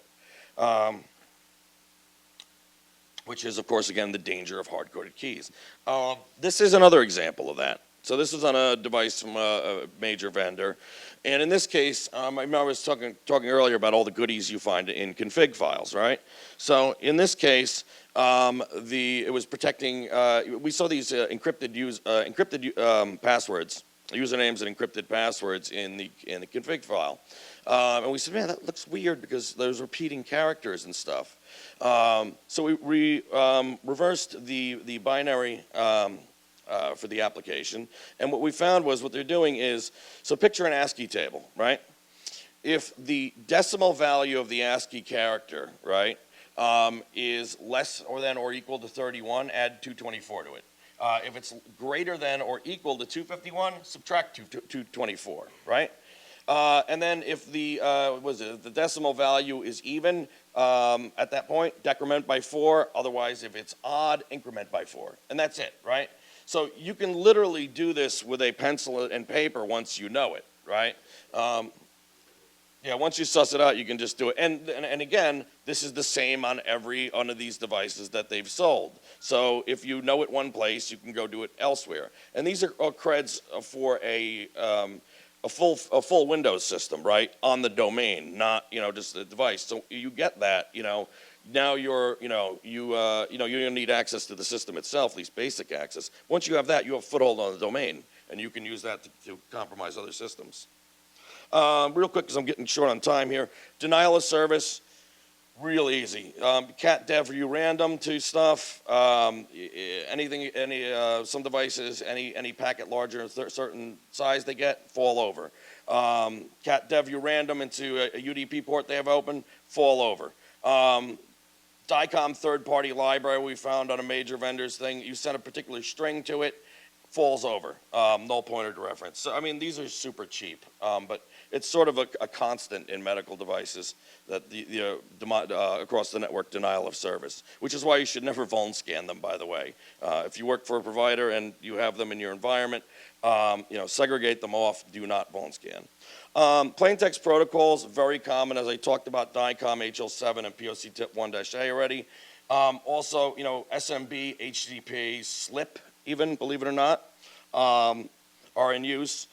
Which is, of course, again, the danger of hard-coded keys. This is another example of that. So this is on a device from a major vendor. And in this case, I was talking earlier about all the goodies you find in config files, right? So in this case, it was protecting, we saw these encrypted passwords, usernames and encrypted passwords in the config file. And we said, man, that looks weird because there's repeating characters and stuff. So we reversed the binary for the application. And what we found was what they're doing is, so picture an ASCII table, right? If the decimal value of the ASCII character, right, is less than or equal to 31, add 224 to it. If it's greater than or equal to 251, subtract 224, right? And then if the decimal value is even at that point, decrement by 4. Otherwise, if it's odd, increment by 4. And that's it, right? So you can literally do this with a pencil and paper once you know it, right? Yeah, once you suss it out, you can just do it. And again, this is the same on every one of these devices that they've sold. So if you know it one place, you can go do it elsewhere. And these are creds for a full Windows system, right, on the domain, not just the device. So you get that, now you don't need access to the system itself, at least basic access. Once you have that, you have foothold on the domain, and you can use that to compromise other systems. Real quick, because I'm getting short on time here. Denial of service, real easy. Cat dev view random to stuff. Some devices, any packet larger than a certain size they get, fall over. Cat dev view random into a UDP port they have open, fall over. DICOM third-party library we found on a major vendor's thing, you send a particular string to it, falls over, null pointer to reference. So, I mean, these are super cheap, but it's sort of a constant in medical devices that across the network denial of service, which is why you should never vuln scan them, by the way. If you work for a provider and you have them in your environment, segregate them off, do not vuln scan. Plain text protocols, very common, as I talked about DICOM, HL7, and POC tip 1-A already. Also, SMB, HTTP, SLIP, even, believe it or not, are in use.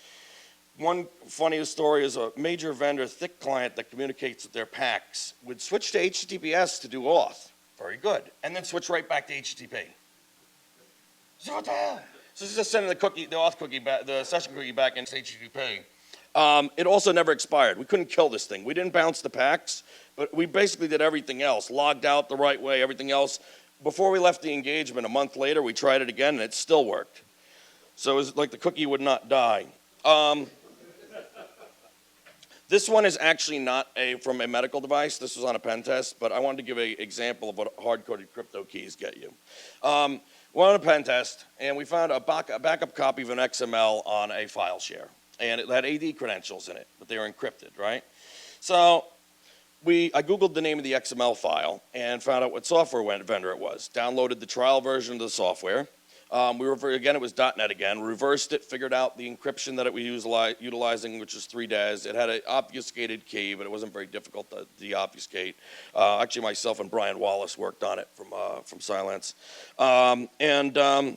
One funny story is a major vendor, thick client that communicates with their PACs, would switch to HTTPS to do auth. Very good. And then switch right back to HTTP. So what the hell? So it's just sending the auth cookie back, the session cookie back into HTTP. It also never expired. We couldn't kill this thing. We didn't bounce the PACs, but we basically did everything else. Logged out the right way, everything else. Before we left the engagement, a month later, we tried it again, and it still worked. So it was like the cookie would not die. This one is actually not from a medical device. This was on a pen test, but I wanted to give an example of what hard-coded crypto keys get you. We're on a pen test, and we found a backup copy of an XML on a file share. And it had AD credentials in it, but they were encrypted, right? So I Googled the name of the XML file and found out what software vendor it was. Downloaded the trial version of the software. Again, it was .NET again. Reversed it, figured out the encryption that it was utilizing, which was 3DES. It had an obfuscated key, but it wasn't very difficult to deobfuscate. Actually, myself and Brian Wallace worked on it from Silence. Decrypted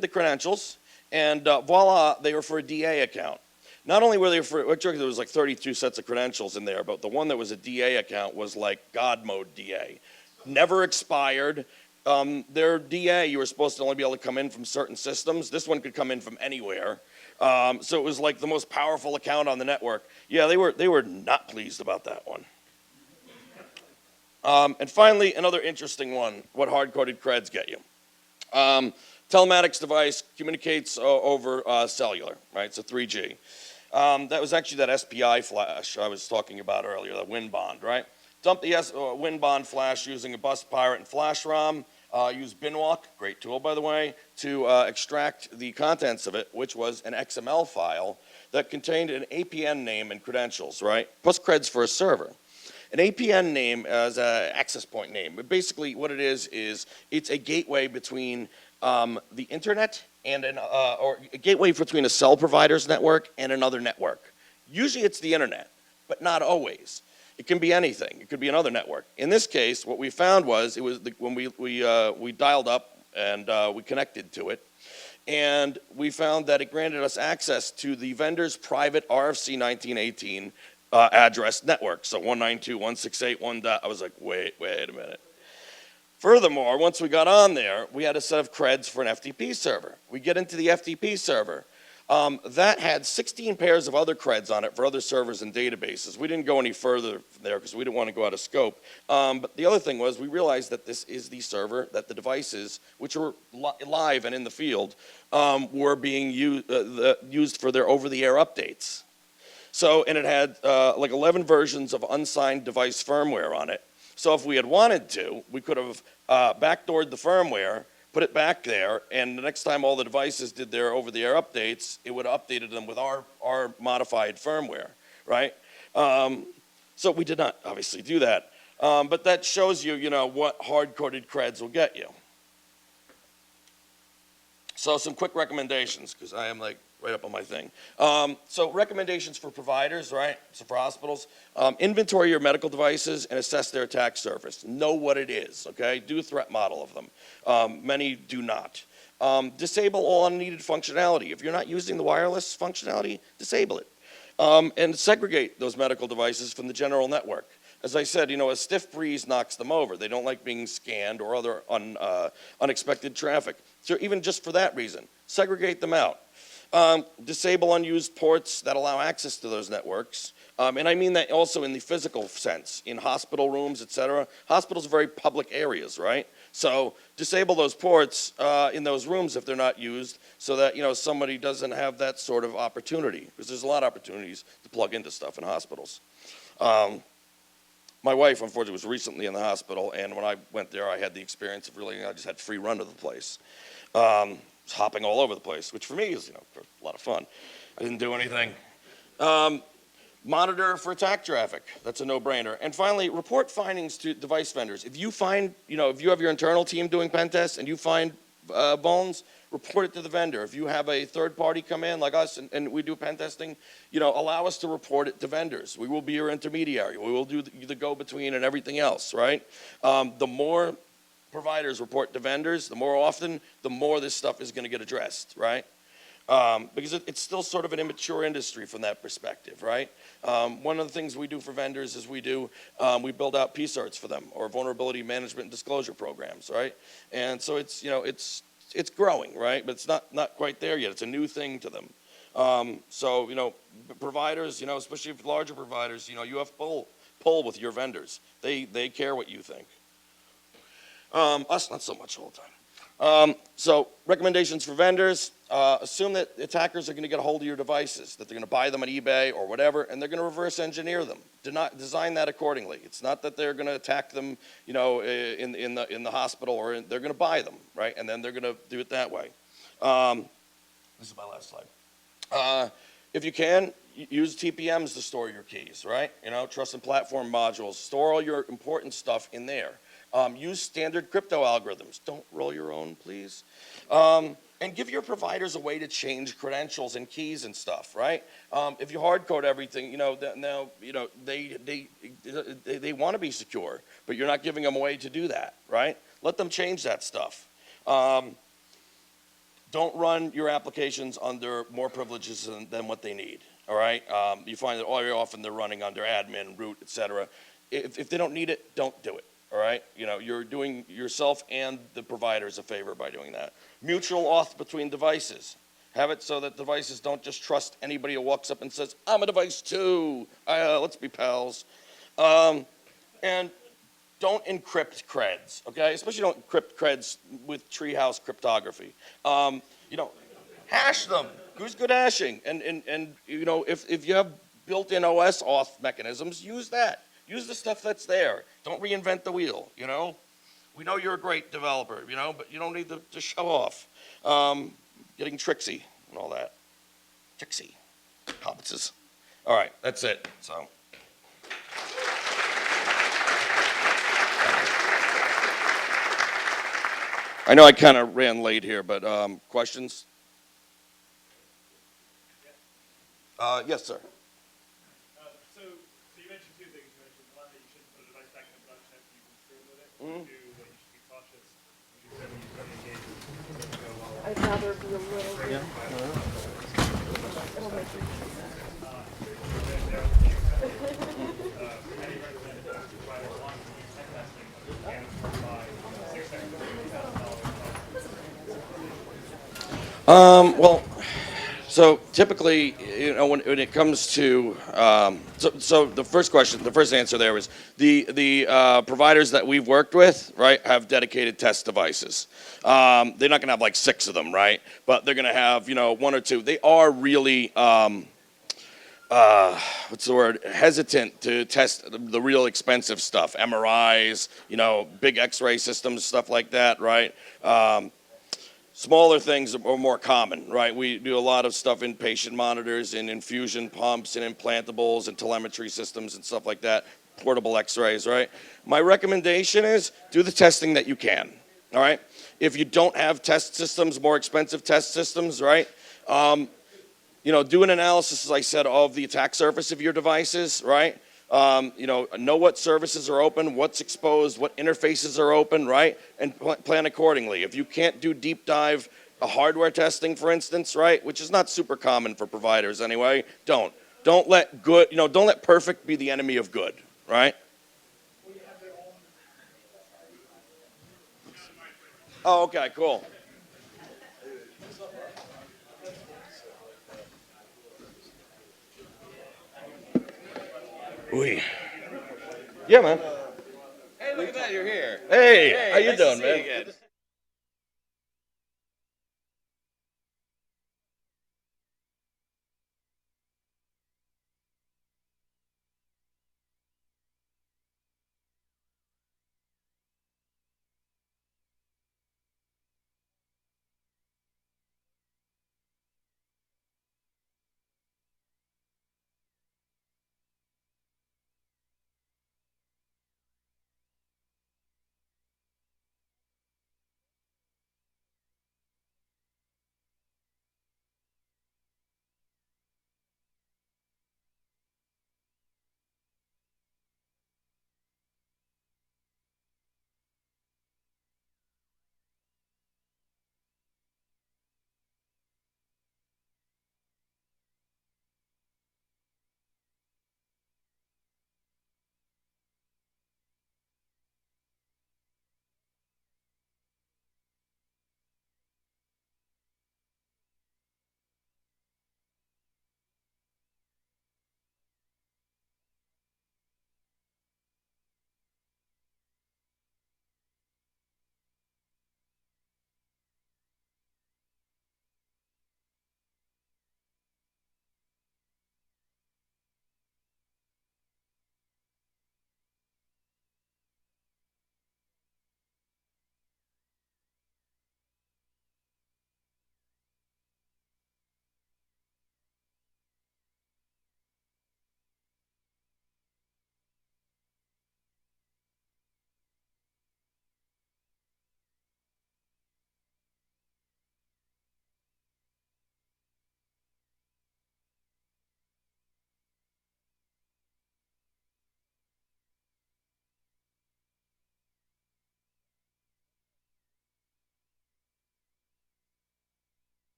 the credentials, and voila, they were for a DA account. Not only were they there was like 32 sets of credentials in there, but the one that was a DA account was like God mode DA. Never expired. Their DA, you were supposed to only be able to come in from certain systems. This one could come in from anywhere. So it was like the most powerful account on the network. Yeah, they were not pleased about that one. And finally, another interesting one, what hard-coded creds get you. Telematics device communicates over cellular, right? So 3G. That was actually that SPI flash I was talking about earlier, the WinBond, right? Dump the WinBond flash using a bus pirate and flash ROM. Use binwalk, great tool by the way, to extract the contents of it, which was an XML file that contained an APN name and credentials, right? Plus creds for a server. An APN name is an access point name. But basically what it is it's a gateway between the internet and or a gateway between a cell provider's network and another network. Usually it's the internet, but not always. It can be anything. It could be another network. In this case, what we found was when we dialed up and we connected to it, and we found that it granted us access to the vendor's private RFC 1918 address network. So 192.168.1. I was like, wait a minute. Furthermore, once we got on there, we had a set of creds for an FTP server. We get into the FTP server. That had 16 pairs of other creds on it for other servers and databases. We didn't go any further there because we didn't want to go out of scope. But the other thing was we realized that this is the server that the devices, which were live and in the field, were being used for their over-the-air updates. So, and it had like 11 versions of unsigned device firmware on it. So if we had wanted to, we could have backdoored the firmware, put it back there, and the next time all the devices did their over-the-air updates, it would have updated them with our modified firmware, right? So we did not obviously do that. But that shows you, what hard-coded creds will get you. So some quick recommendations, because I am like right up on my thing. So recommendations for providers, right? So for hospitals, inventory your medical devices and assess their attack surface. Know what it is, okay? Do a threat model of them. Many do not. Disable all unneeded functionality. If you're not using the wireless functionality, disable it. And segregate those medical devices from the general network. As I said, a stiff breeze knocks them over. They don't like being scanned or other unexpected traffic. So even just for that reason, segregate them out. Disable unused ports that allow access to those networks. And I mean that also in the physical sense, in hospital rooms, et cetera. Hospitals are very public areas, right? So disable those ports in those rooms if they're not used so that, somebody doesn't have that sort of opportunity. Because there's a lot of opportunities to plug into stuff in hospitals. My wife, unfortunately, was recently in the hospital, and when I went there, I had the experience of I just had free run to the place. Hopping all over the place, which for me is, a lot of fun. I didn't do anything. Monitor for attack traffic. That's a no-brainer. And finally, report findings to device vendors. If you find, if you have your internal team doing pen tests and you find bones, report it to the vendor. If you have a third party come in like us and we do pen testing, allow us to report it to vendors. We will be your intermediary. We will do the go-between and everything else, right? The more providers report to vendors, the more often, the more this stuff is going to get addressed, right? Because it's still sort of an immature industry from that perspective, right? One of the things we do for vendors is we build out PSARTs for them, or vulnerability management and disclosure programs, right? And so it's growing, right? But it's not quite there yet. It's a new thing to them. So providers, especially if larger providers, you have pull with your vendors. They care what you think. Us, not so much all the time. So recommendations for vendors, assume that attackers are going to get a hold of your devices, that they're going to buy them on eBay or whatever, and they're going to reverse engineer them. Do not design that accordingly. It's not that they're going to attack them, in the hospital, or they're going to buy them, right? And then they're going to do it that way. This is my last slide. If you can, use TPMs to store your keys, right? Trust and platform modules. Store all your important stuff in there. Use standard crypto algorithms. Don't roll your own, please. And give your providers a way to change credentials and keys and stuff, right? If you hard code everything, they want to be secure, but you're not giving them a way to do that, right? Let them change that stuff. Don't run your applications under more privileges than what they need. all right? You find that very often they're running under admin, root, et cetera. If they don't need it, don't do it, all right? You know, you're doing yourself and the providers a favor by doing that. Mutual auth between devices. Have it so that devices don't just trust anybody who walks up and says, I'm a device too, let's be pals. And don't encrypt creds, okay? Especially don't encrypt creds with treehouse cryptography. You know, hash them. Who's good hashing? And you know, if you have built-in OS auth mechanisms, use that. Use the stuff that's there. Don't reinvent the wheel, you know? We know you're a great developer, you know, but you don't need to show off. Getting tricksy and all that. Tricksy. Hobbitses. All right, that's it, so. I know I kind of ran late here, but questions? Yes, sir. So you mentioned two things. You mentioned one, that you shouldn't put a device back in production after you've been screwed with it. Mm-hmm. Two, that you should be cautious. You said when you start engaging, it doesn't go well. I'd rather be a little bit. It'll make me Any representative provider wants to do tech testing and provide $600,000. Well, so typically, you know, when it comes to, so the first question, the first answer there was the providers that we've worked with, right, have dedicated test devices. They're not going to have like 6 of them, right? But they're going to have, you know, 1 or 2. They are really, what's the word, hesitant to test the real expensive stuff, MRIs, you know, big X-ray systems, stuff like that, right? Smaller things are more common, right? We do a lot of stuff in patient monitors, in infusion pumps, and implantables, and telemetry systems, and stuff like that, portable X-rays, right? My recommendation is do the testing that you can, all right? If you don't have test systems, more expensive test systems, right? You know, do an analysis, as I said, of the attack surface of your devices, right? You know what services are open, what's exposed, what interfaces are open, right? And plan accordingly. If you can't do deep dive hardware testing, for instance, right, which is not super common for providers anyway, don't. Don't let good, you know, don't let perfect be the enemy of good, right? Oh, okay, cool. Ooh. Yeah, man. Hey, look at that, you're here. Hey, how you nice doing, to see you man? again.